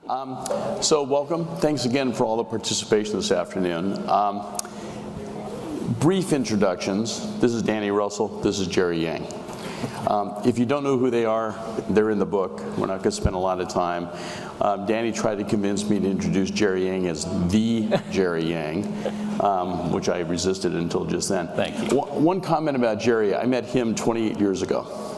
So welcome. Thanks again for all the participation this afternoon. Brief introductions. This is Danny Russell. This is Jerry Yang. If you don't know who they are, they're in the book. We're not going to spend a lot of time. Danny tried to convince me to introduce Jerry Yang as the Jerry Yang, which I resisted until just then. Thank you. One comment about Jerry, I met him 28 years ago.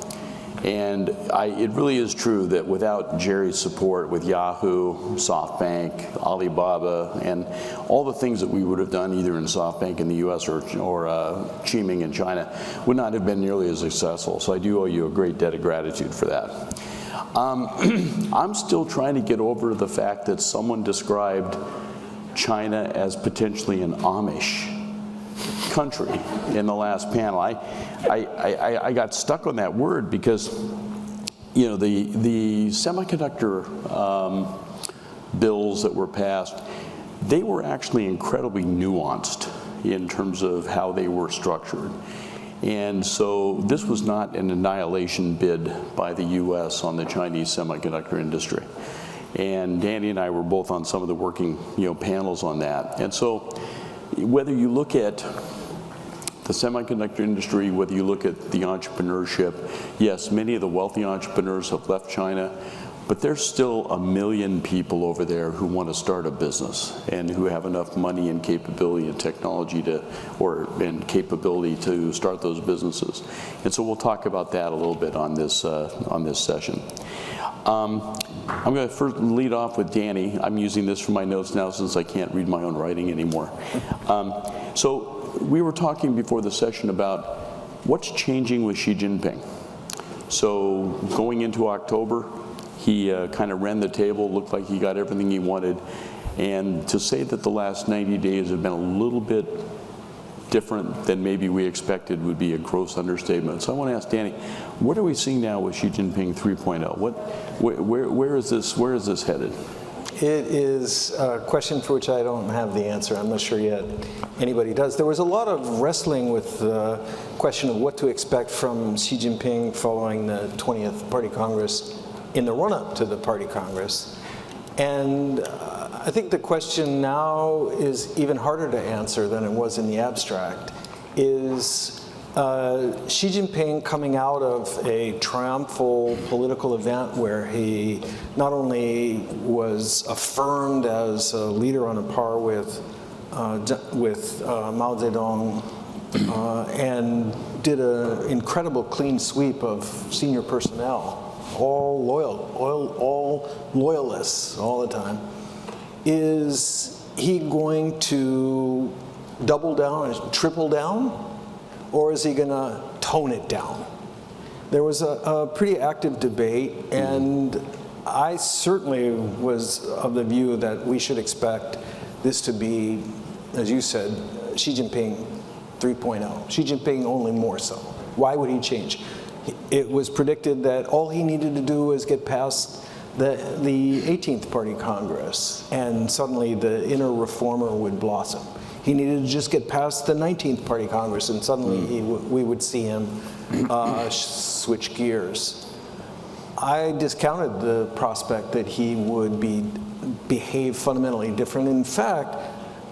And it really is true that without Jerry's support with Yahoo, SoftBank, Alibaba, and all the things that we would have done either in SoftBank in the U.S. or Qiming in China would not have been nearly as successful. So I do owe you a great debt of gratitude for that. I'm still trying to get over the fact that someone described China as potentially an Amish country in the last panel. I got stuck on that word because, you know, the semiconductor bills that were passed, they were actually incredibly nuanced in terms of how they were structured. And so this was not an annihilation bid by the U.S. on the Chinese semiconductor industry. And Danny and I were both on some of the working, panels on that. And so whether you look at the semiconductor industry, whether you look at the entrepreneurship, yes, many of the wealthy entrepreneurs have left China, but there's still 1 million people over there who want to start a business and who have enough money and capability and technology and capability to start those businesses. And so we'll talk about that a little bit on this session. I'm going to first lead off with Danny. I'm using this for my notes now since I can't read my own writing anymore. So we were talking before the session about what's changing with Xi Jinping. So going into October, he kind of ran the table, looked like he got everything he wanted. And to say that the last 90 days have been a little bit different than maybe we expected would be a gross understatement. So I want to ask Danny, what are we seeing now with Xi Jinping 3.0? Where is this headed? It is a question for which I don't have the answer. I'm not sure yet anybody does. There was a lot of wrestling with the question of what to expect from Xi Jinping following the 20th Party Congress in the run-up to the Party Congress. And I think the question now is even harder to answer than it was in the abstract. Is Xi Jinping coming out of a triumphal political event where he not only was affirmed as a leader on a par with Mao Zedong and did an incredible clean sweep of senior personnel, all loyalists all the time. Is he going to double down and triple down? Or is he going to tone it down? There was a pretty active debate, and I certainly was of the view that we should expect this to be, as you said, Xi Jinping 3.0. Xi Jinping only more so. Why would he change? It was predicted that all he needed to do was get past the 18th Party Congress, and suddenly the inner reformer would blossom. He needed to just get past the 19th Party Congress, and suddenly we would see him switch gears. I discounted the prospect that he would behave fundamentally different. In fact,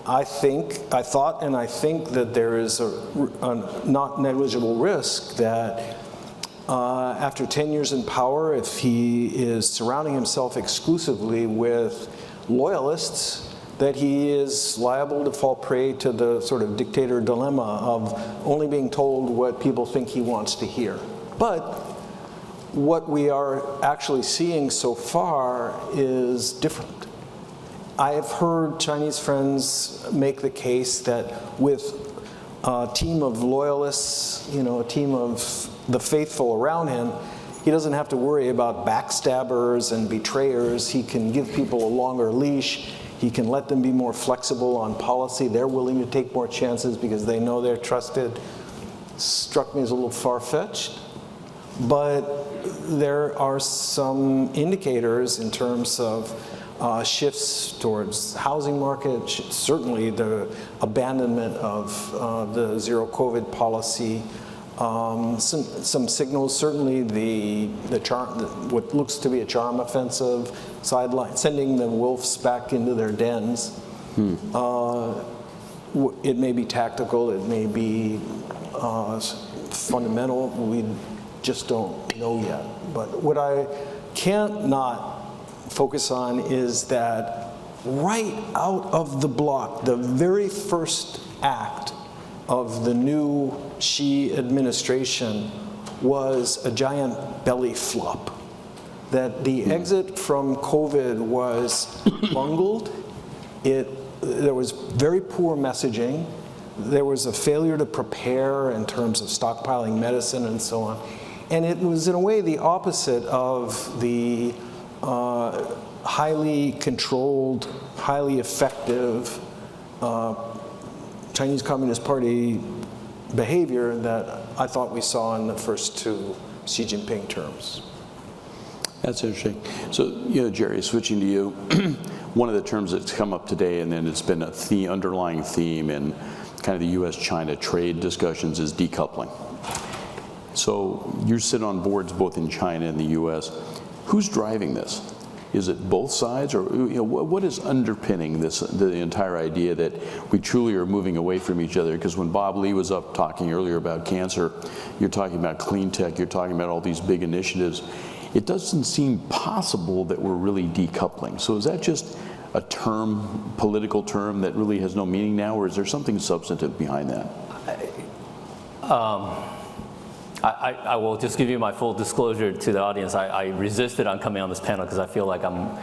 I thought and I think that there is a not negligible risk that after 10 years in power, if he is surrounding himself exclusively with loyalists, that he is liable to fall prey to the sort of dictator dilemma of only being told what people think he wants to hear. But what we are actually seeing so far is different. I have heard Chinese friends make the case that with a team of loyalists, a team of the faithful around him, he doesn't have to worry about backstabbers and betrayers. He can give people a longer leash. He can let them be more flexible on policy. They're willing to take more chances because they know they're trusted. Struck me as a little far-fetched. But there are some indicators in terms of shifts towards housing market, certainly the abandonment of the zero COVID policy, Some signals, certainly what looks to be a charm offensive, sending the wolves back into their dens. It may be tactical, it may be fundamental, we just don't know yet. But what I can't not focus on is that right out of the block, the very first act of the new Xi administration was a giant belly flop. That the exit from COVID was bungled. There was very poor messaging. There was a failure to prepare in terms of stockpiling medicine and so on. And it was in a way the opposite of the highly controlled, highly effective Chinese Communist Party behavior that I thought we saw in the first two Xi Jinping terms. That's interesting. So, Jerry, switching to you, one of the terms that's come up today, and then it's been a underlying theme in kind of the U.S. China trade discussions, is decoupling. So you sit on boards both in China and the U.S. Who's driving this? Is it both sides, or what is underpinning the entire idea that we truly are moving away from each other? Because when Bob Lee was up talking earlier about cancer, you're talking about clean tech, you're talking about all these big initiatives. It doesn't seem possible that we're really decoupling. So is that just a term, political term, that really has no meaning now, or is there something substantive behind that? I will just give you my full disclosure to the audience. I resisted on coming on this panel because I feel like I'm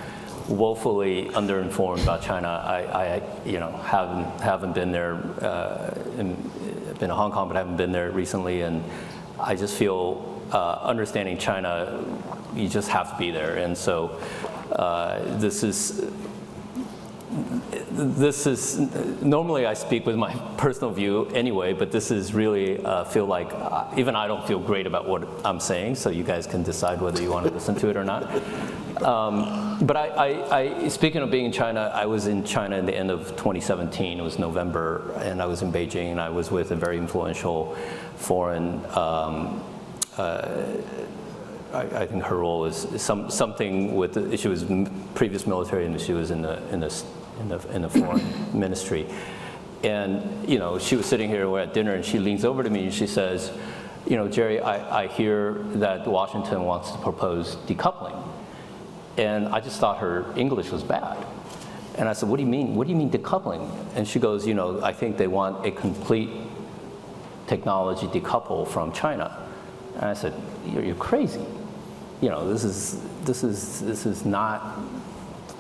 woefully underinformed about China. I haven't been there. Been to Hong Kong, but haven't been there recently, and I just feel understanding China, you just have to be there. And so this is normally I speak with my personal view anyway, but this is really feel like even I don't feel great about what I'm saying, so you guys can decide whether you want to listen to it or not. But I speaking of being in China, I was in China in the end of 2017. It was November, and I was in Beijing, and I was with a very influential foreign. I think her role is something with she was previous military, and she was in the foreign ministry. And she was sitting here, we're at dinner, and she leans over to me and she says, Jerry, I hear that Washington wants to propose decoupling. And I just thought her English was bad. And I said, what do you mean? What do you mean decoupling? And she goes, I think they want a complete technology decouple from China. And I said, you're crazy. This is not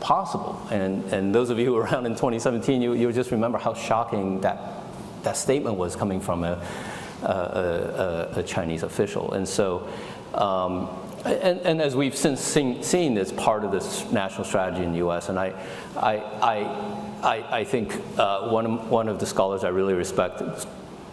possible. And those of you who were around in 2017, you just remember how shocking that statement was coming from a Chinese official. And so, and as we've since seen as part of this national strategy in the U.S., and I think one of the scholars I really respect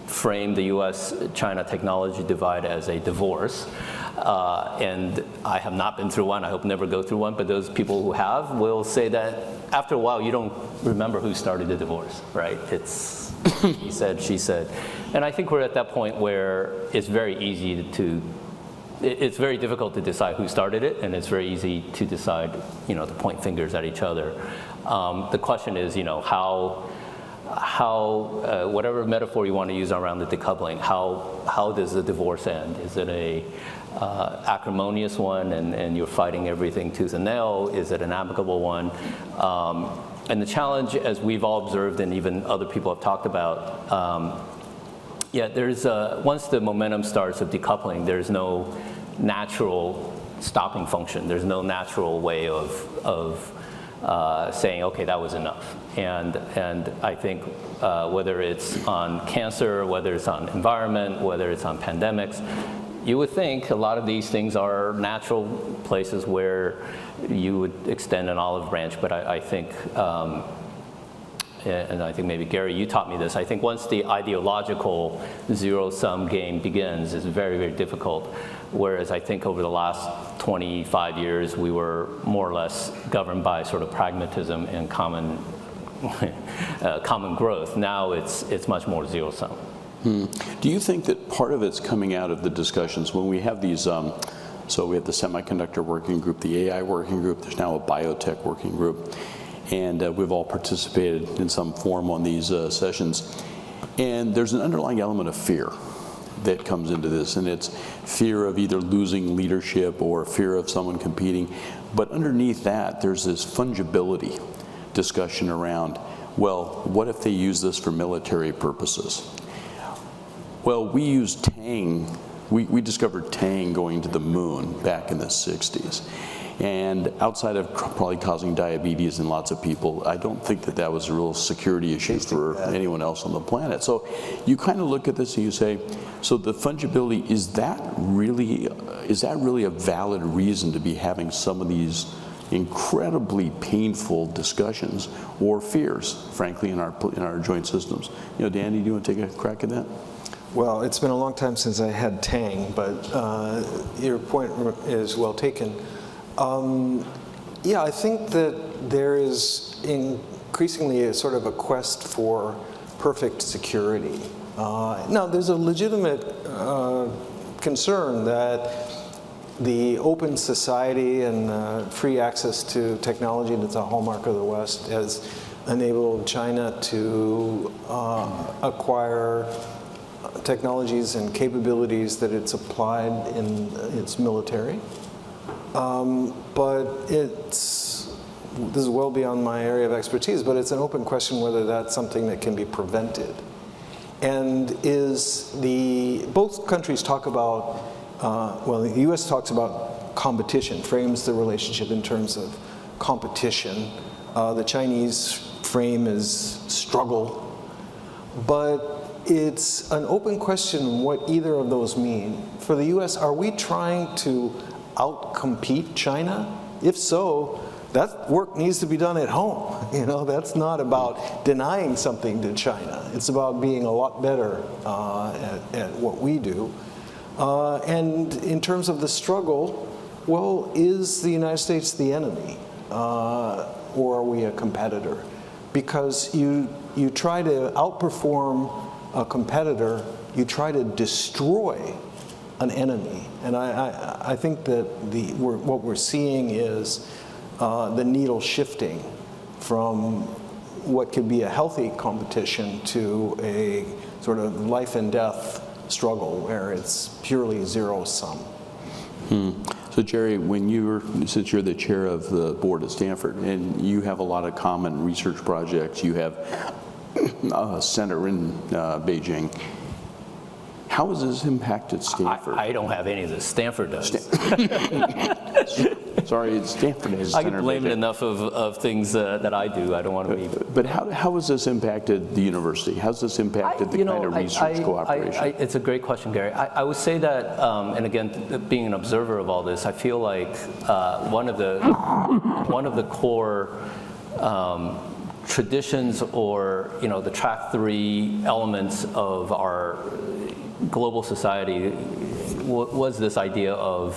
framed the U.S.-China technology divide as a divorce. And I have not been through one, I hope never go through one, but those people who have will say that after a while you don't remember who started the divorce, right? It's he said, she said. And I think we're at that point where it's very easy it's very difficult to decide who started it, and it's very easy to decide, to point fingers at each other. The question is, how whatever metaphor you want to use around the decoupling, how does the divorce end? Is it a acrimonious one, and you're fighting everything tooth and nail? Is it an amicable one? And the challenge, as we've all observed, and even other people have talked about, there's once the momentum starts of decoupling, there's no natural stopping function. There's no natural way of saying, okay, that was enough. And I think whether it's on cancer, whether it's on environment, whether it's on pandemics, you would think a lot of these things are natural places where you would extend an olive branch, but I think, and I think maybe Gary, you taught me this, I think once the ideological zero-sum game begins, it's very, very difficult. Whereas I think over the last 25 years, we were more or less governed by sort of pragmatism and common growth. Now it's much more zero-sum. Do you think that part of it's coming out of the discussions when we have these, so we have the semiconductor working group, the AI working group, there's now a biotech working group, and we've all participated in some form on these sessions. And there's an underlying element of fear that comes into this, and it's fear of either losing leadership or fear of someone competing. But underneath that, there's this fungibility discussion around, well, what if they use this for military purposes? Well, we used Tang, we discovered Tang going to the moon back in the 60s. And outside of probably causing diabetes in lots of people, I don't think that that was a real security issue for anyone else on the planet. So you kind of look at this and you say, so the fungibility, is that really a valid reason to be having some of these incredibly painful discussions or fears, frankly, in our joint systems? You know, Danny, do you want to take a crack at that? Well, it's been a long time since I had Tang, but your point is well taken. Yeah, I think that there is increasingly a sort of a quest for perfect security. Now, there's a legitimate concern that the open society and free access to technology that's a hallmark of the West has enabled China to acquire technologies and capabilities that it's applied in its military. But this is well beyond my area of expertise, but it's an open question whether that's something that can be prevented. And both countries talk about, well, the U.S. talks about competition, frames the relationship in terms of competition. The Chinese frame is struggle. But it's an open question what either of those mean. For the U.S., are we trying to outcompete China? If so, that work needs to be done at home. You know, that's not about denying something to China. It's about being a lot better at what we do. And in terms of the struggle, well, is the United States the enemy? Or are we a competitor? Because you try to outperform a competitor, you try to destroy an enemy. And I think that what we're seeing is the needle shifting from what could be a healthy competition to a sort of life and death struggle where it's purely zero sum. So Jerry, since you're the chair of the board at Stanford, and you have a lot of common research projects, you have a center in Beijing. How has this impacted Stanford? I don't have any of this. Stanford does. Sorry, Stanford has I can blame it enough of things that I do. I don't want to be. But how has this impacted the university? How's this impacted the kind of research cooperation? It's a great question, Gary. I would say that, and again, being an observer of all this, I feel like one of the core traditions, or the track 3 elements of our global society was this idea of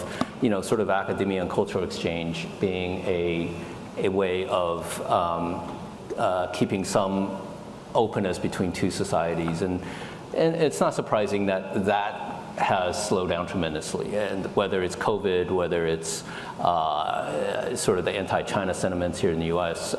sort of academia and cultural exchange being a way of keeping some openness between two societies, and it's not surprising that has slowed down tremendously, and whether it's COVID, whether it's sort of the anti-China sentiments here in the U.S.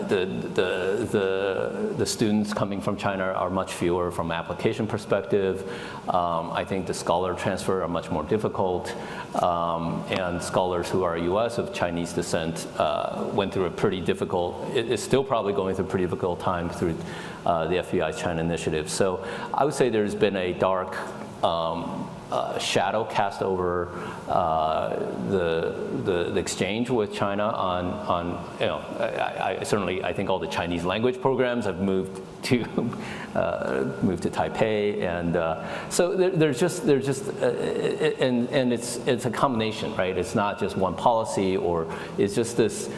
The students coming from China are much fewer from application perspective. I think the scholar transfer are much more difficult, and scholars who are U.S. of Chinese descent went through a pretty difficult, is still probably going through a pretty difficult time through the FBI China initiative. So I would say there's been a dark shadow cast over the exchange with China on I think all the Chinese language programs have moved to Taipei, and so there's just and it's a combination, right? It's not just one policy, or it's just this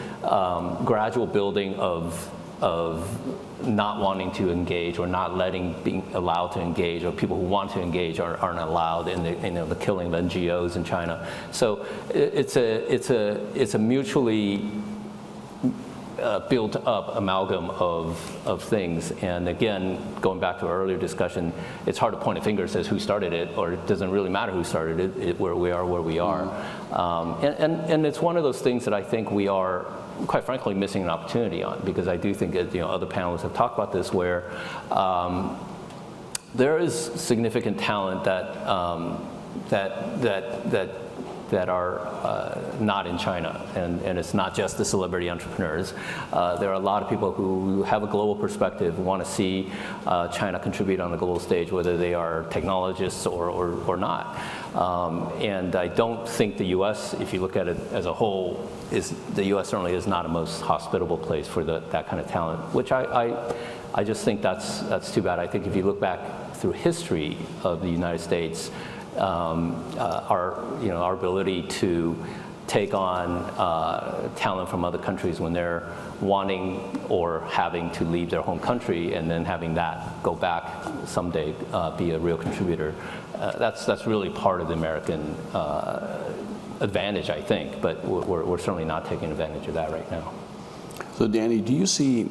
gradual building of not wanting to engage, or not being allowed to engage, or people who want to engage aren't allowed in the killing of NGOs in China. So it's a mutually built up amalgam of things. And again, going back to our earlier discussion, it's hard to point a finger and says who started it, or it doesn't really matter who started it, where we are. And it's one of those things that I think we are, quite frankly, missing an opportunity on, because I do think that, other panelists have talked about this, where there is significant talent that are not in China, and it's not just the celebrity entrepreneurs. There are a lot of people who have a global perspective, want to see China contribute on the global stage, whether they are technologists or not. And I don't think the U.S., if you look at it as a whole, the U.S. certainly is not a most hospitable place for that kind of talent, which I just think that's too bad. I think if you look back through history of the United States, our ability to take on talent from other countries when they're wanting or having to leave their home country, and then having that go back someday, be a real contributor, that's really part of the American advantage, I think, but we're certainly not taking advantage of that right now. So Danny, do you see,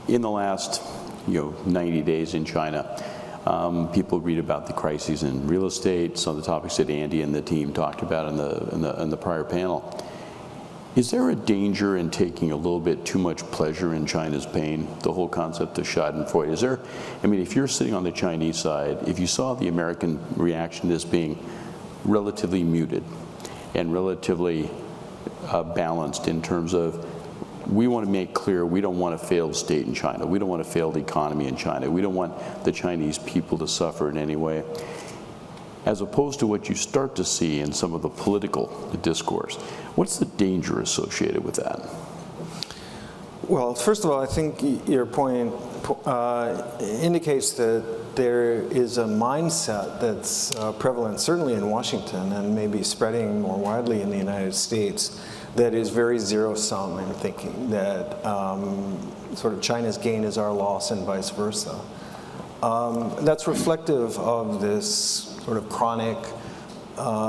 in the last 90 days in China, people read about the crises in real estate, some of the topics that Andy and the team talked about in the prior panel. Is there a danger in taking a little bit too much pleasure in China's pain, the whole concept of schadenfreude? Is there, if you're sitting on the Chinese side, if you saw the American reaction as being relatively muted and relatively balanced in terms of, we want to make clear we don't want a failed state in China. We don't want a failed economy in China. We don't want the Chinese people to suffer in any way. As opposed to what you start to see in some of the political discourse. What's the danger associated with that? Well, first of all, I think your point indicates that there is a mindset that's prevalent, certainly in Washington, and maybe spreading more widely in the United States, that is very zero-sum in thinking, that sort of China's gain is our loss and vice versa. That's reflective of this sort of chronic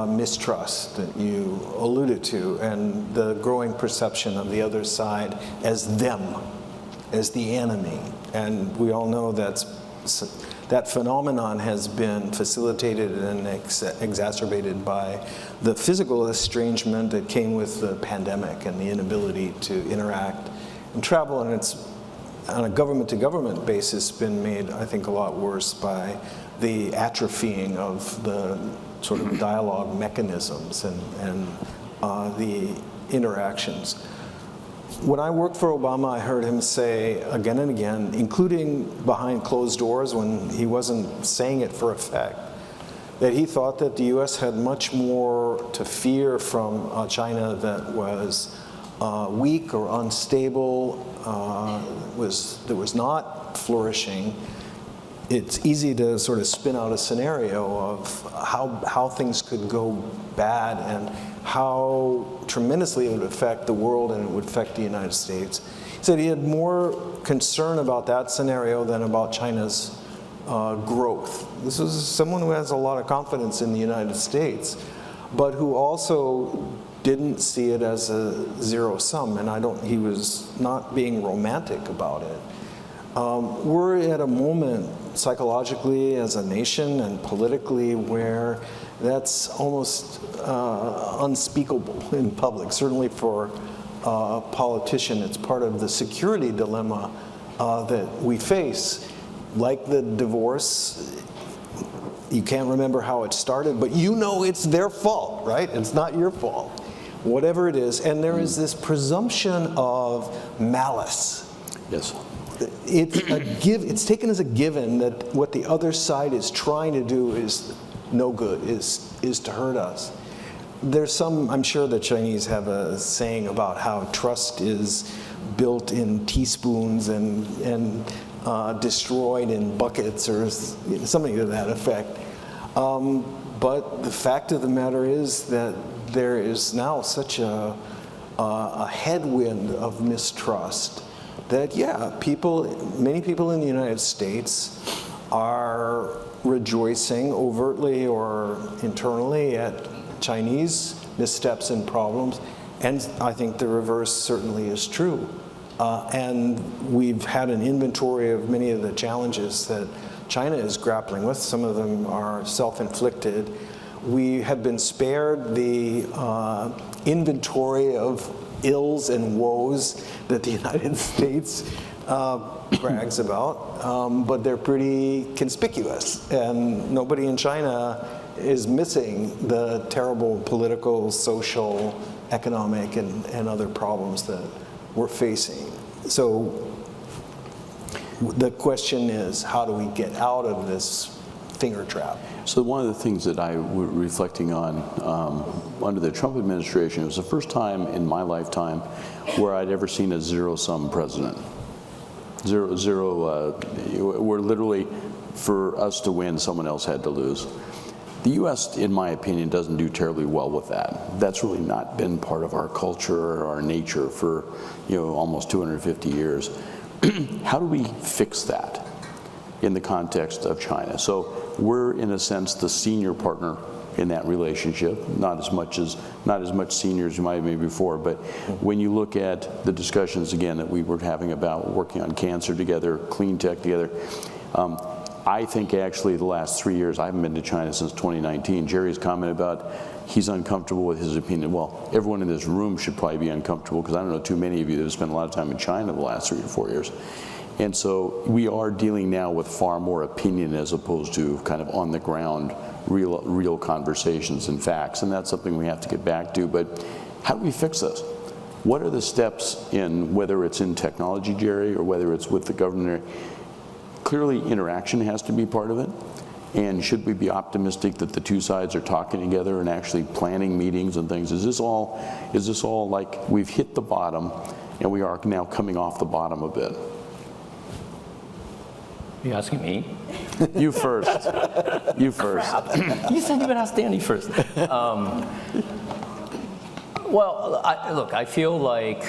mistrust that you alluded to, and the growing perception of the other side as them, as the enemy. And we all know that phenomenon has been facilitated and exacerbated by the physical estrangement that came with the pandemic and the inability to interact and travel. And it's, on a government-to-government basis, been made, I think, a lot worse by the atrophying of the sort of dialogue mechanisms and the interactions. When I worked for Obama, I heard him say again and again, including behind closed doors when he wasn't saying it for effect, that he thought that the U.S. had much more to fear from China that was weak or unstable, that was not flourishing. It's easy to sort of spin out a scenario of how things could go bad and how tremendously it would affect the world and it would affect the United States. He said he had more concern about that scenario than about China's growth. This is someone who has a lot of confidence in the United States, but who also didn't see it as a zero-sum, and he was not being romantic about it. We're at a moment psychologically as a nation and politically where that's almost unspeakable in public. Certainly for a politician, it's part of the security dilemma that we face. Like the divorce, you can't remember how it started, but it's their fault, right? It's not your fault, whatever it is. And there is this presumption of malice. Yes. It's taken as a given that what the other side is trying to do is no good, is to hurt us. There's I'm sure the Chinese have a saying about how trust is built in teaspoons and destroyed in buckets, or something to that effect. But the fact of the matter is that there is now such a headwind of mistrust that, many people in the United States are rejoicing overtly or internally at Chinese missteps and problems, And I think the reverse certainly is true. And we've had an inventory of many of the challenges that China is grappling with. Some of them are self-inflicted. We have been spared the inventory of ills and woes that the United States brags about, but they're pretty conspicuous. And nobody in China is missing the terrible political, social, economic, and other problems that we're facing. So the question is, how do we get out of this finger trap? So one of the things that I was reflecting on under the Trump administration, it was the first time in my lifetime where I'd ever seen a zero-sum president. Where literally, for us to win, someone else had to lose. The U.S., in my opinion, doesn't do terribly well with that. That's really not been part of our culture or our nature for, almost 250 years. How do we fix that in the context of China? So we're, in a sense, the senior partner in that relationship, not as much senior as you might have been before, but when you look at the discussions, again, that we were having about working on cancer together, clean tech together, I think actually the last 3 years, I haven't been to China since 2019. Jerry's comment about he's uncomfortable with his opinion. Well, everyone in this room should probably be uncomfortable, because I don't know too many of you that have spent a lot of time in China the last 3 or 4 years. And so we are dealing now with far more opinion as opposed to kind of on the ground, real conversations and facts. And that's something we have to get back to. But how do we fix this? What are the steps in, whether it's in technology, Jerry, or whether it's with the government? Clearly, interaction has to be part of it. And should we be optimistic that the two sides are talking together and actually planning meetings and things? Is this all like we've hit the bottom and we are now coming off the bottom a bit? Are you asking me? You first. You first. You said you would ask Danny first. Well, look, I feel like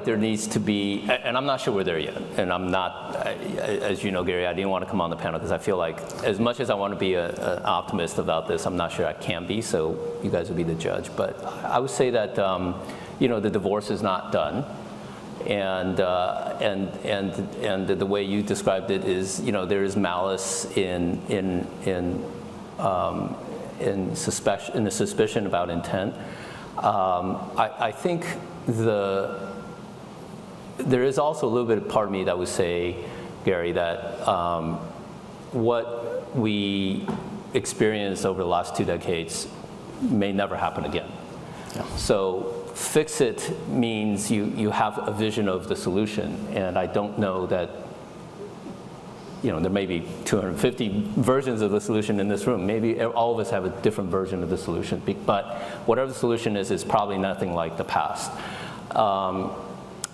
there needs to be, and I'm not sure we're there yet, and I'm not, as you know, Gary, I didn't want to come on the panel because I feel like as much as I want to be an optimist about this, I'm not sure I can be, so you guys will be the judge. But I would say that, the divorce is not done. And the way you described it is, there is malice in the suspicion about intent. I think there is also a little bit of part of me that would say, Gary, that what we experienced over the last 2 decades may never happen again. Yeah. So fix it means you have a vision of the solution, and I don't know that, there may be 250 versions of the solution in this room. Maybe all of us have a different version of the solution, but whatever the solution is probably nothing like the past.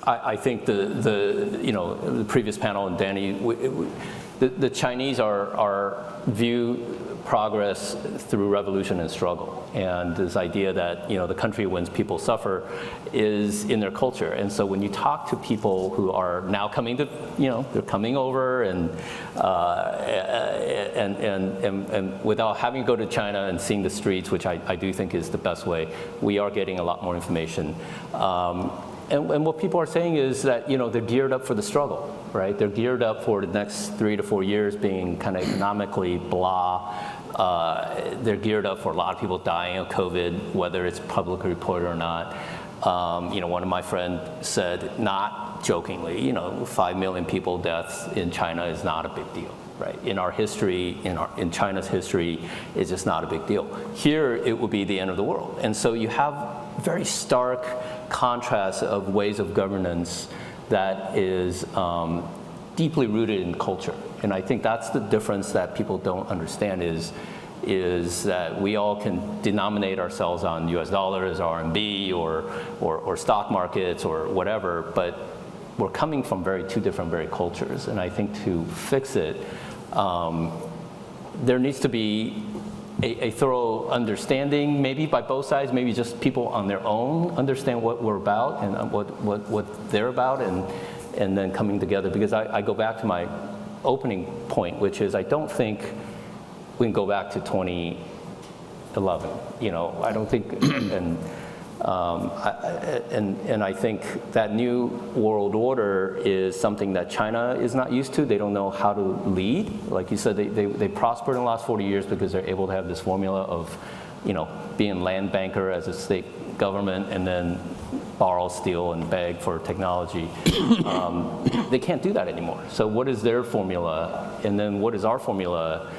I think the previous panel and Danny, the Chinese view progress through revolution and struggle, and this idea that the country wins, people suffer, is in their culture. And so when you talk to people who are now coming to, they're coming over and without having to go to China and seeing the streets, which I do think is the best way, we are getting a lot more information. And what people are saying is that they're geared up for the struggle, right? They're geared up for the next 3 to 4 years being kind of economically blah. They're geared up for a lot of people dying of COVID, whether it's publicly reported or not. One of my friends said, not jokingly, 5 million people deaths in China is not a big deal, right? In our history, in China's history, it's just not a big deal. Here, it will be the end of the world. And so you have very stark contrast of ways of governance that is deeply rooted in culture. And I think that's the difference that people don't understand is that we all can denominate ourselves on U.S. dollars, RMB, or stock markets, or whatever, but we're coming from two different cultures. And I think to fix it, there needs to be a thorough understanding, maybe by both sides, maybe just people on their own understand what we're about and what they're about, and then coming together. Because I go back to my opening point, which is I don't think we can go back to 2011. I don't think, and And I think that new world order is something that China is not used to. They don't know how to lead. Like you said, they prospered in the last 40 years because they're able to have this formula of, being land banker as a state government and then borrow, steal, and beg for technology. They can't do that anymore. So what is their formula? And then what is our formula?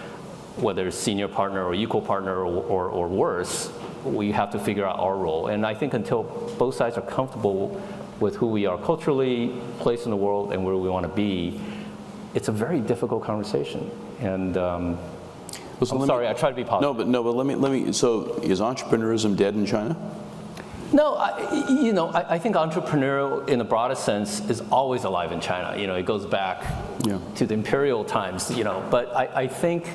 Whether it's senior partner or equal partner or worse, we have to figure out our role. And I think until both sides are comfortable with who we are culturally, place in the world, and where we want to be, it's a very difficult conversation. And I'm sorry, I try to be positive. No, but let me. So, is entrepreneurism dead in China? No, I think entrepreneurial, in the broadest sense, is always alive in China. It goes back to the imperial times. But I think.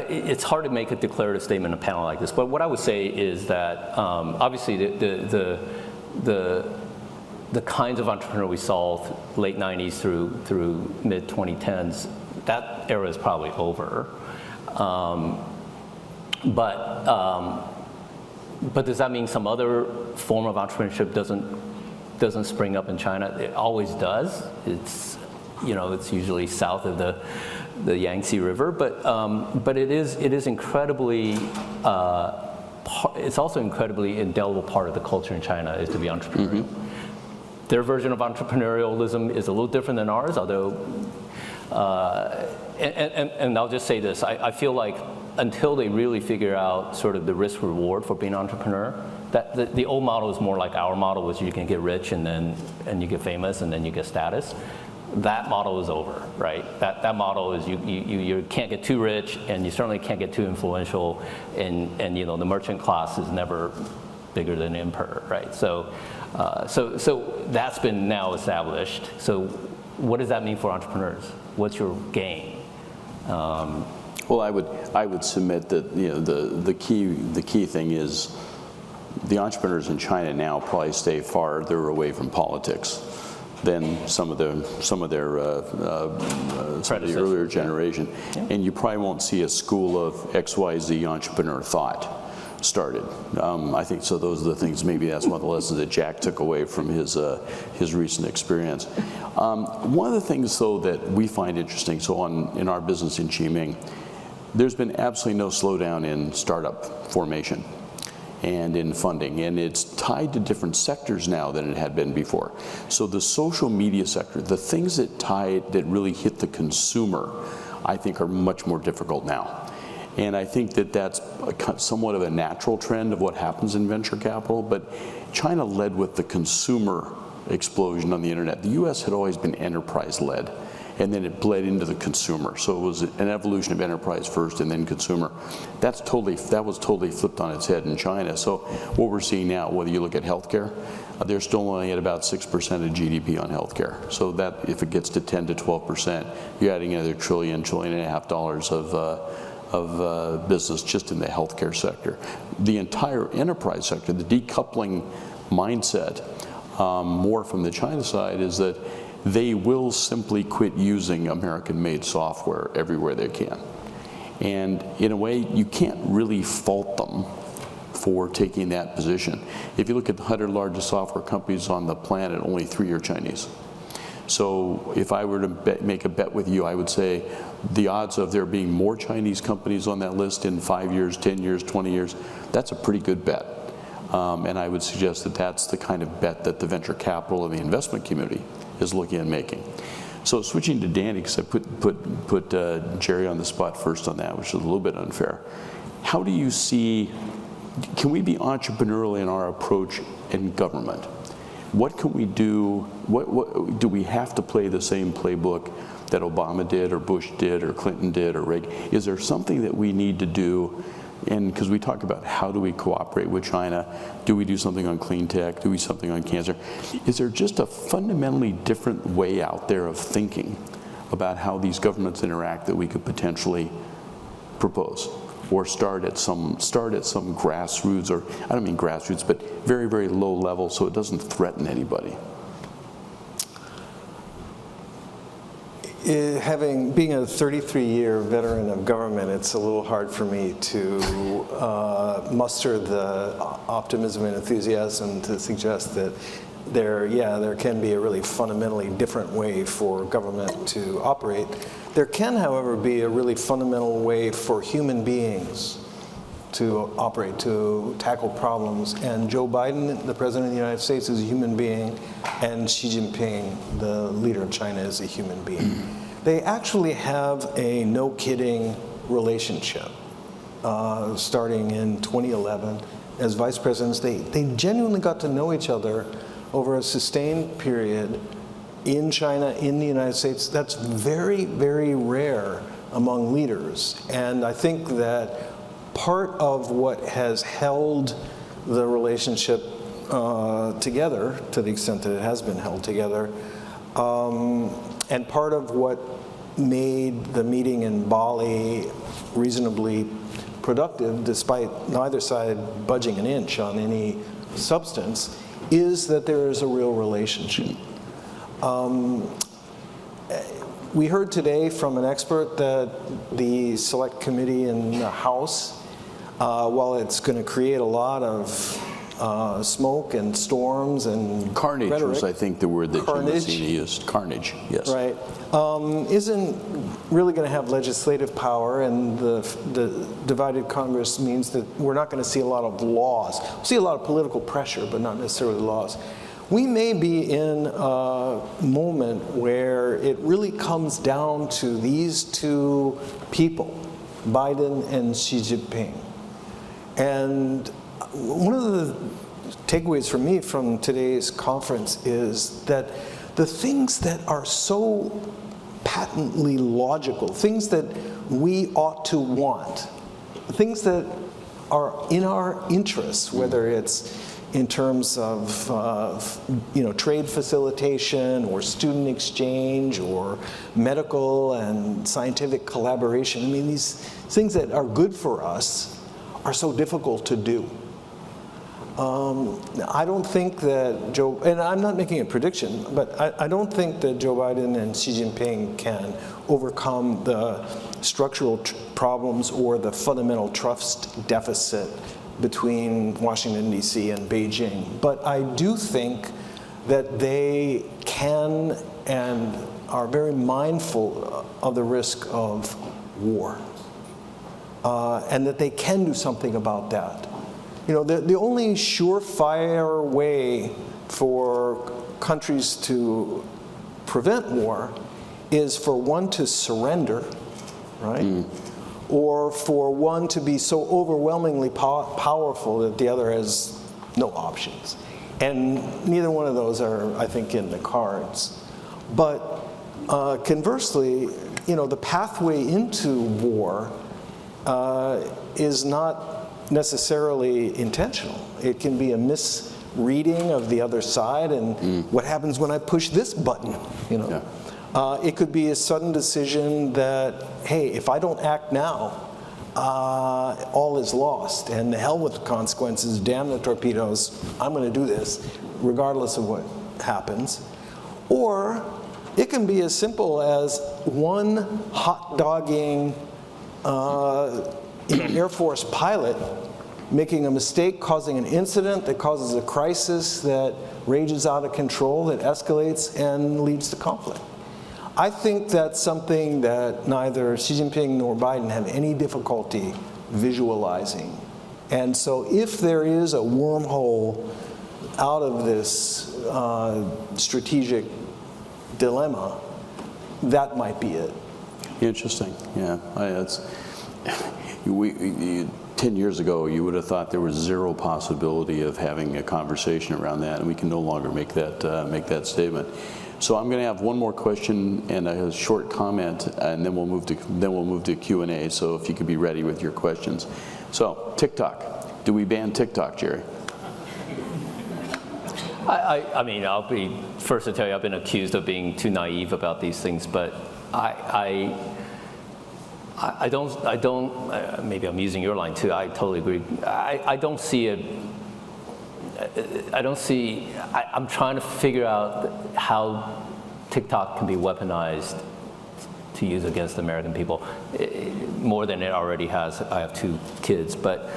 It's hard to make a declarative statement in a panel like this, but what I would say is that obviously the kinds of entrepreneur we saw late 90s through mid 2010s, that era is probably over. But does that mean some other form of entrepreneurship doesn't spring up in China? It always does. It's usually south of the Yangtze River, but it is incredibly. It's also incredibly indelible part of the culture in China is to be entrepreneurial. Mm-hmm. Their version of entrepreneurialism is a little different than ours, although. And I'll just say this: I feel like until they really figure out sort of the risk reward for being an entrepreneur, that the old model is more like our model, which you can get rich and you get famous and then you get status. That model is over, right? That model is you can't get too rich and you certainly can't get too influential, and the merchant class is never bigger than the emperor, right? So that's been now established. So what does that mean for entrepreneurs? What's your game? Well, I would submit that the key thing is the entrepreneurs in China now probably stay farther away from politics than some of the earlier generation, and you probably won't see a school of XYZ entrepreneur thought started. I think so. Those are the things. Maybe that's one of the lessons that Jack took away from his recent experience. One of the things, though, that we find interesting. So in our business in Qiming, there's been absolutely no slowdown in startup formation and in funding, and it's tied to different sectors now than it had been before. So the social media sector, the things that really hit the consumer, I think are much more difficult now. And I think that that's somewhat of a natural trend of what happens in venture capital, but China led with the consumer explosion on the internet. The U.S. had always been enterprise-led, and then it bled into the consumer. So it was an evolution of enterprise first and then consumer. That was totally flipped on its head in China. So what we're seeing now, whether you look at healthcare, they're still only at about 6% of GDP on healthcare. So that if it gets to 10 to 12%, you're adding another $1.5 trillion of business just in the healthcare sector. The entire enterprise sector, the decoupling mindset, more from the China side, is that they will simply quit using American-made software everywhere they can. And in a way, you can't really fault them for taking that position. If you look at the 100 largest software companies on the planet, only 3 are Chinese. So if I were to make a bet with you, I would say the odds of there being more Chinese companies on that list in 5 years, 10 years, 20 years, that's a pretty good bet. And I would suggest that that's the kind of bet that the venture capital and the investment community is looking at making. So switching to Danny, because I put Jerry on the spot first on that, which is a little bit unfair. How do you see, can we be entrepreneurial in our approach in government? What can we do? What do we have to play the same playbook that Obama did or Bush did or Clinton did or Reagan? Is there something that we need to do? And because we talk about how do we cooperate with China, do we do something on clean tech, do we do something on cancer? Is there just a fundamentally different way out there of thinking about how these governments interact that we could potentially propose? Or start at some grassroots, or I don't mean grassroots, but very, very low level so it doesn't threaten anybody. being a 33-year veteran of government, it's a little hard for me to muster the optimism and enthusiasm to suggest that there can be a really fundamentally different way for government to operate. There can, however, be a really fundamental way for human beings to operate, to tackle problems. And Joe Biden, the President of the United States, is a human being, and Xi Jinping, the leader of China, is a human being. They actually have a no-kidding relationship. Starting in 2011, as vice presidents, they genuinely got to know each other over a sustained period in China, in the United States. That's very, very rare among leaders. And I think that part of what has held the relationship together, to the extent that it has been held together, and part of what made the meeting in Bali reasonably productive, despite neither side budging an inch on any substance, is that there is a real relationship. We heard today from an expert that the Select Committee in the House, while it's going to create a lot of smoke and storms and carnage rhetoric, was, I think, the word that Jim Mazzini used. Carnage, yes. Right. Isn't really going to have legislative power, and the divided Congress means that we're not going to see a lot of laws. We'll see a lot of political pressure, but not necessarily laws. We may be in a moment where it really comes down to these two people, Biden and Xi Jinping. And one of the takeaways for me from today's conference is that the things that are so patently logical, things that we ought to want, things that are in our interests, whether it's in terms of trade facilitation or student exchange or medical and scientific collaboration. I mean, these things that are good for us are so difficult to do. I don't think that Joe, and I'm not making a prediction, but I don't think that Joe Biden and Xi Jinping can overcome the structural problems or the fundamental trust deficit between Washington, D.C. and Beijing. But I do think that they can and are very mindful of the risk of war, and that they can do something about that. You know, the only surefire way for countries to prevent war is for one to surrender, right? Or for one to be so overwhelmingly powerful that the other has no options. And neither one of those are, I think, in the cards. But conversely, the pathway into war is not necessarily intentional. It can be a misreading of the other side and what happens when I push this button, Yeah. It could be a sudden decision that, hey, if I don't act now, all is lost, and the hell with the consequences, damn the torpedoes, I'm going to do this, regardless of what happens. Or it can be as simple as one hot-dogging Air Force pilot making a mistake, causing an incident that causes a crisis that rages out of control, that escalates and leads to conflict. I think that's something that neither Xi Jinping nor Biden have any difficulty visualizing. And so if there is a wormhole out of this strategic dilemma, that might be it. Interesting, yeah. 10 years ago, you would have thought there was zero possibility of having a conversation around that, and we can no longer make that statement. So I'm going to have one more question and a short comment, and then we'll move to Q&A. So if you could be ready with your questions. So TikTok, do we ban TikTok, Jerry? I mean, I'll be first to tell you I've been accused of being too naive about these things, but I don't. Maybe I'm using your line too. I totally agree. I don't see it. I'm trying to figure out how TikTok can be weaponized to use against the American people, more than it already has. I have 2 kids, but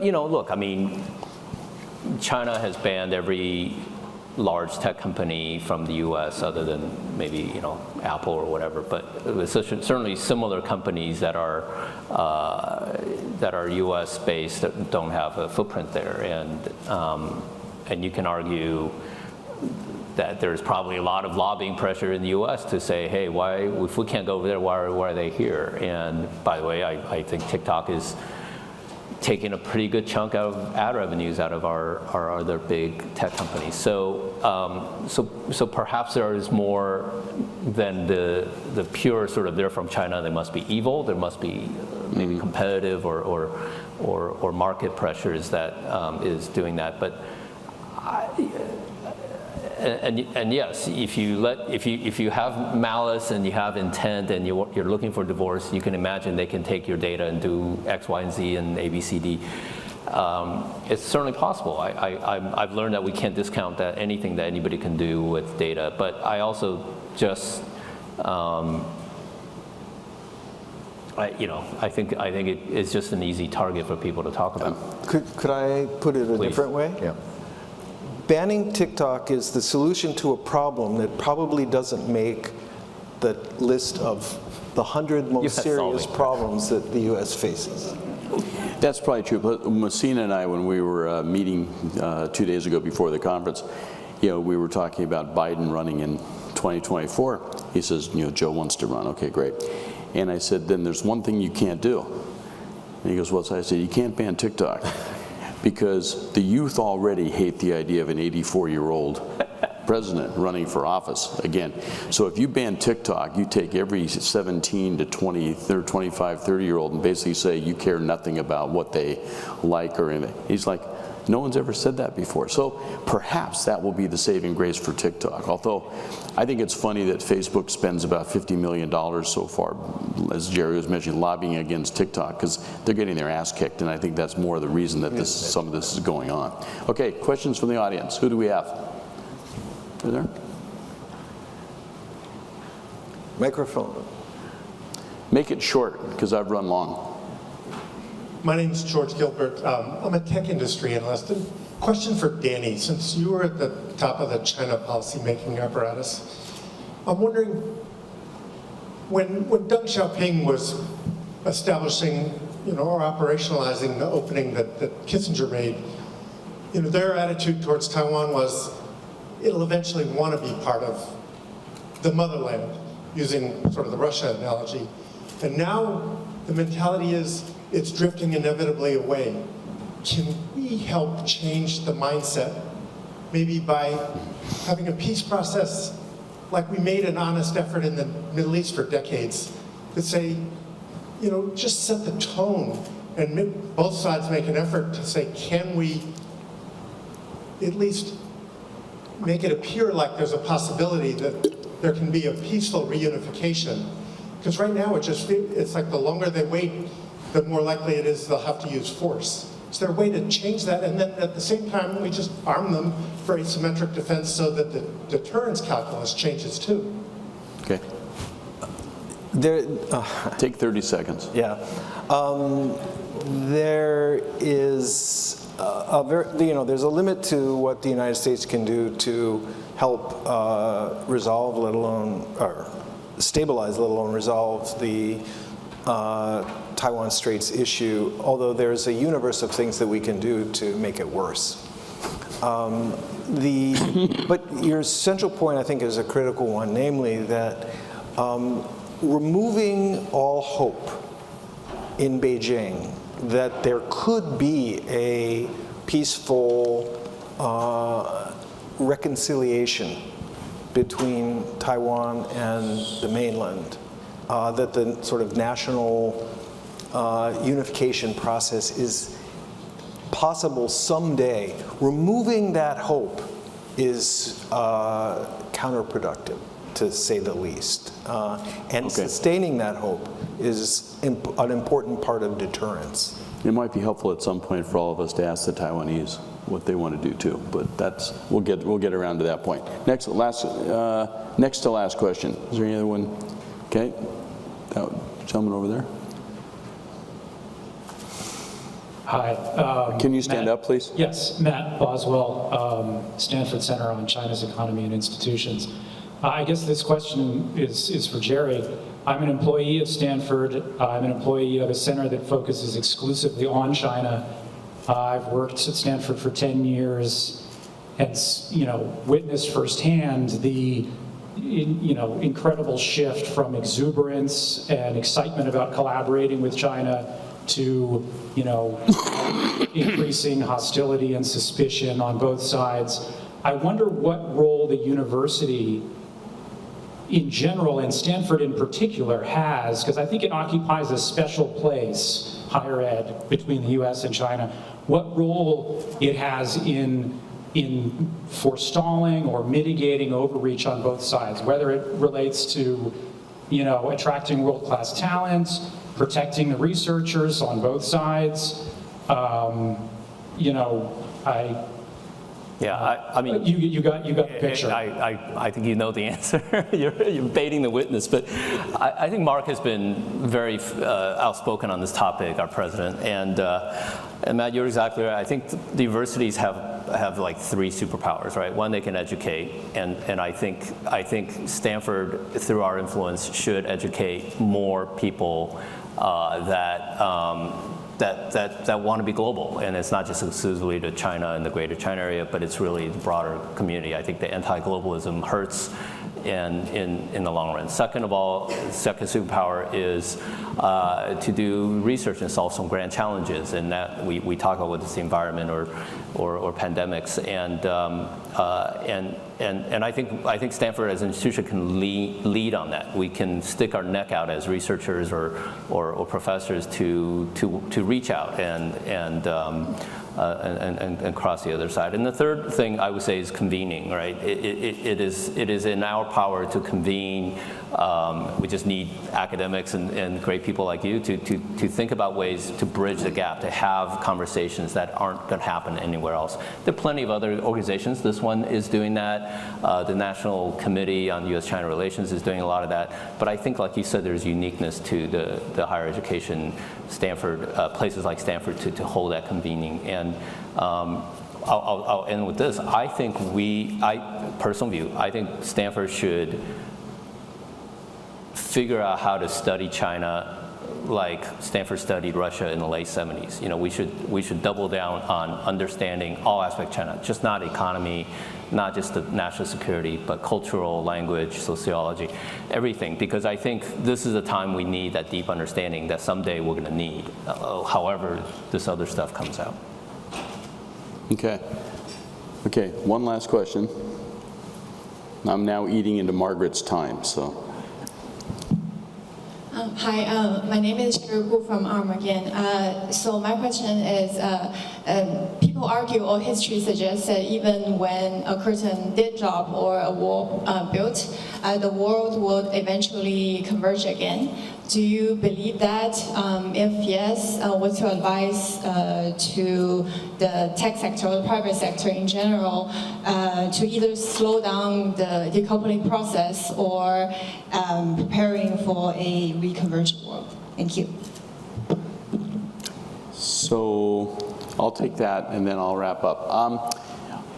you know, look, I mean, China has banned every large tech company from the U.S. other than maybe, you know, Apple or whatever, but it was certainly similar companies that are U.S. based that don't have a footprint there, and you can argue that there's probably a lot of lobbying pressure in the U.S. to say, hey, why, if we can't go over there, why are they here? And by the way, I think TikTok is taking a pretty good chunk of ad revenues out of our other big tech companies. So perhaps there is more than the pure sort of they're from China, they must be evil. There must be maybe competitive or market pressures that is doing that. But and yes, if you have malice and you have intent and you're looking for divorce, you can imagine they can take your data and do X, Y, and Z and A, B, C, D. It's certainly possible. I've learned that we can't discount that anything that anybody can do with data. But I also just, I think it is just an easy target for people to talk about. Could I put it a Please. different way? Yeah. Banning TikTok is the solution to a problem that probably doesn't make the list of the 100 most serious problems that the U.S. faces. That's probably true. But Messina and I, when we were meeting 2 days ago before the conference, we were talking about Biden running in 2024. He says, Joe wants to run. Okay, great. And I said, then there's one thing you can't do. And he goes, what's that? I said, you can't ban TikTok. Because the youth already hate the idea of an 84-year-old president running for office again. So if you ban TikTok, you take every 17 to 20, 25, 30-year-old and basically say you care nothing about what they like or anything. He's like, no one's ever said that before. So perhaps that will be the saving grace for TikTok. Although I think it's funny that Facebook spends about $50 million so far, as Jerry was mentioning, lobbying against TikTok because they're getting their ass kicked, and I think that's more the reason that some of this is going on. Okay, questions from the audience. Who do we have? Over there? Microphone. Make it short, because I've run long. My name is George Gilbert. I'm a tech industry analyst. Question for Danny. Since you were at the top of the China policy-making apparatus, I'm wondering, when Deng Xiaoping was establishing, or operationalizing the opening that Kissinger made, their attitude towards Taiwan was, it'll eventually want to be part of the motherland, using sort of the Russia analogy. And now the mentality is, it's drifting inevitably away. Can we help change the mindset, maybe by having a peace process like we made an honest effort in the Middle East for decades, to say, just set the tone and both sides make an effort to say, can we at least make it appear like there's a possibility that there can be a peaceful reunification? Because right now it's like the longer they wait, the more likely it is they'll have to use force. Is there a way to change that? And then at the same time, we just arm them for asymmetric defense so that the deterrence calculus changes too. Okay. Take 30 seconds. Yeah. There is there's a limit to what the United States can do to help resolve, let alone, or stabilize, let alone resolve the Taiwan Straits issue, although there's a universe of things that we can do to make it worse. But your central point, I think, is a critical one, namely that removing all hope in Beijing that there could be a peaceful reconciliation between Taiwan and the mainland, that the sort of national unification process is possible someday. Removing that hope is counterproductive, to say the least. And sustaining that hope is an important part of deterrence. It might be helpful at some point for all of us to ask the Taiwanese. what they want to do too. But that's, we'll get around to that point. Next to last question. Is there any other one? Okay, that gentleman over there. Hi. Can you stand up, please? Yes, Matt Boswell, Stanford Center on China's Economy and Institutions. I guess this question is for Jerry. I'm an employee of Stanford. I'm an employee of a center that focuses exclusively on China. I've worked at Stanford for 10 years and witnessed firsthand the incredible shift from exuberance and excitement about collaborating with China to increasing hostility and suspicion on both sides. I wonder what role the university in general, and Stanford in particular, has, because I think it occupies a special place, higher ed, between the U.S. and China, what role it has in forestalling or mitigating overreach on both sides, whether it relates to attracting world-class talent, protecting the researchers on both sides. I mean, you got the picture. I think you know the answer. you're baiting the witness, but I think Mark has been very outspoken on this topic, our president, and Matt, you're exactly right. I think the universities have like 3 superpowers, right? One, they can educate, and I think Stanford, through our influence, should educate more people that want to be global, and it's not just exclusively to China and the greater China area, but it's really the broader community. I think the anti-globalism hurts in the long run. Second of all, second superpower is to do research and solve some grand challenges, and that we talk about whether it's the environment or pandemics, and I think Stanford as an institution can lead on that. We can stick our neck out as researchers or professors to reach out and cross the other side. And the third thing I would say is convening, right? It is in our power to convene. We just need academics and great people like you to think about ways to bridge the gap, to have conversations that aren't going to happen anywhere else. There are plenty of other organizations. This one is doing that. The National Committee on U.S. China Relations is doing a lot of that. But I think, like you said, there's uniqueness to the higher education Stanford, places like Stanford to hold that convening. And I'll end with this. I think personal view, I think Stanford should figure out how to study China like Stanford studied Russia in the late 70s. We should double down on understanding all aspects of China, just not economy, not just the national security, but cultural, language, sociology, everything. Because I think this is a time we need that deep understanding that someday we're going to need, however this other stuff comes out. Okay, one last question. I'm now eating into Margaret's time, so. Hi, my name is Gu from ARM again. So my question is, people argue or history suggests that even when a curtain did drop or a wall built, the world would eventually converge again. Do you believe that? If yes, what's your advice to the tech sector or the private sector in general to either slow down the decoupling process or preparing for a reconverged world? Thank you. So I'll take that and then I'll wrap up.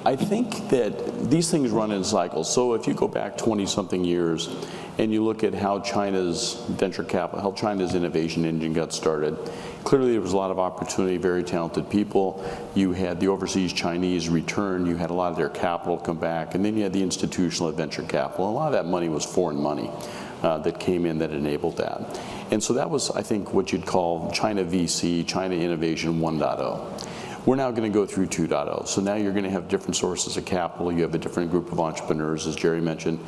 I think that these things run in cycles. So if you go back 20-something years and you look at how China's venture capital, how China's innovation engine got started, clearly there was a lot of opportunity, very talented people. You had the overseas Chinese return, you had a lot of their capital come back, and then you had the institutional venture capital. A lot of that money was foreign money that came in that enabled that. And so that was, I think, what you'd call China VC, China Innovation 1.0. We're now going to go through 2.0. So now you're going to have different sources of capital. You have a different group of entrepreneurs, as Jerry mentioned,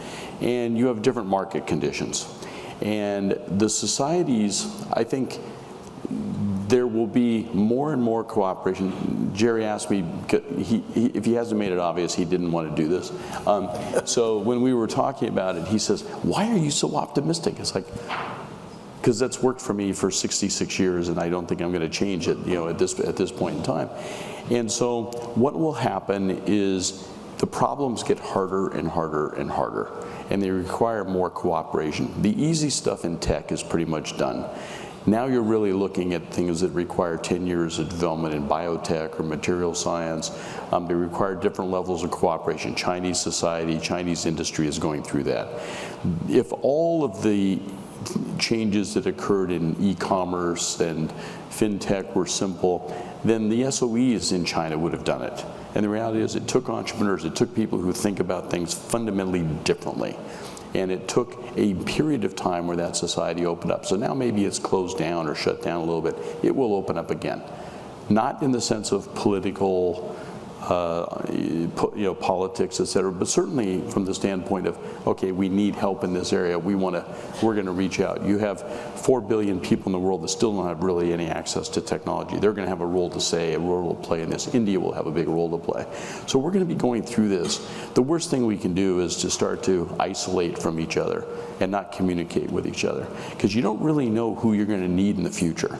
and you have different market conditions. And the societies, I think, there will be more and more cooperation. Jerry asked me, if he hasn't made it obvious, he didn't want to do this. So when we were talking about it, he says, "Why are you so optimistic?" It's like, because that's worked for me for 66 years, and I don't think I'm going to change it, at this point in time. And so what will happen is the problems get harder and harder and harder, and they require more cooperation. The easy stuff in tech is pretty much done. Now you're really looking at things that require 10 years of development in biotech or material science. They require different levels of cooperation. Chinese society, Chinese industry is going through that. If all of the changes that occurred in e-commerce and fintech were simple, then the SOEs in China would have done it. And the reality is it took entrepreneurs, it took people who think about things fundamentally differently. And it took a period of time where that society opened up. So now maybe it's closed down or shut down a little bit. It will open up again. Not in the sense of political, politics, et cetera, but certainly from the standpoint of, okay, we need help in this area. We're going to reach out. You have 4 billion people in the world that still don't have really any access to technology. They're going to have a role to play in this. India will have a big role to play. So we're going to be going through this. The worst thing we can do is to start to isolate from each other and not communicate with each other, because you don't really know who you're going to need in the future.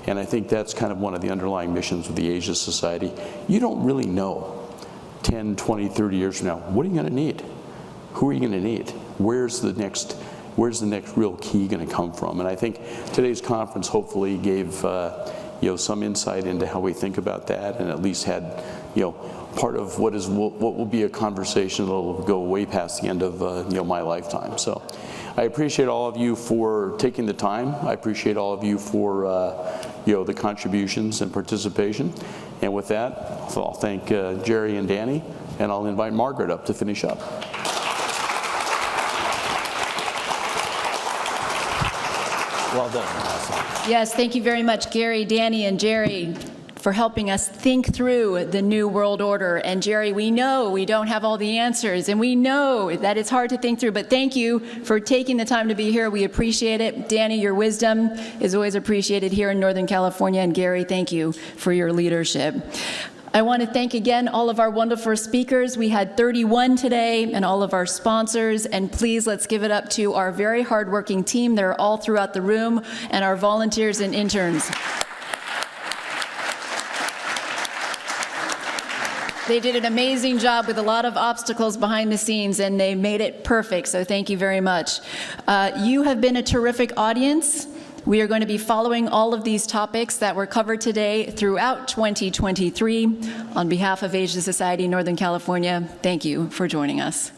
And I think that's kind of one of the underlying missions of the Asia Society. You don't really know 10, 20, 30 years from now, what are you going to need? Who are you going to need? Where's the next real key going to come from? And I think today's conference hopefully gave some insight into how we think about that, and at least had part of what will be a conversation that will go way past the end of my lifetime. So I appreciate all of you for taking the time. I appreciate all of you for the contributions and participation. And with that, I'll thank Jerry and Danny, and I'll invite Margaret up to finish up. Well done. Yes, thank you very much, Gary, Danny, and Jerry, for helping us think through the new world order. And Jerry, we know we don't have all the answers, and we know that it's hard to think through, but thank you for taking the time to be here. We appreciate it. Danny, your wisdom is always appreciated here in Northern California, and Gary, thank you for your leadership. I want to thank again all of our wonderful speakers. We had 31 today, and all of our sponsors. And please, let's give it up to our very hardworking team. They're all throughout the room, and our volunteers and interns. They did an amazing job with a lot of obstacles behind the scenes, and they made it perfect, so thank you very much. You have been a terrific audience. We are going to be following all of these topics that were covered today throughout 2023. On behalf of Asia Society Northern California, thank you for joining us.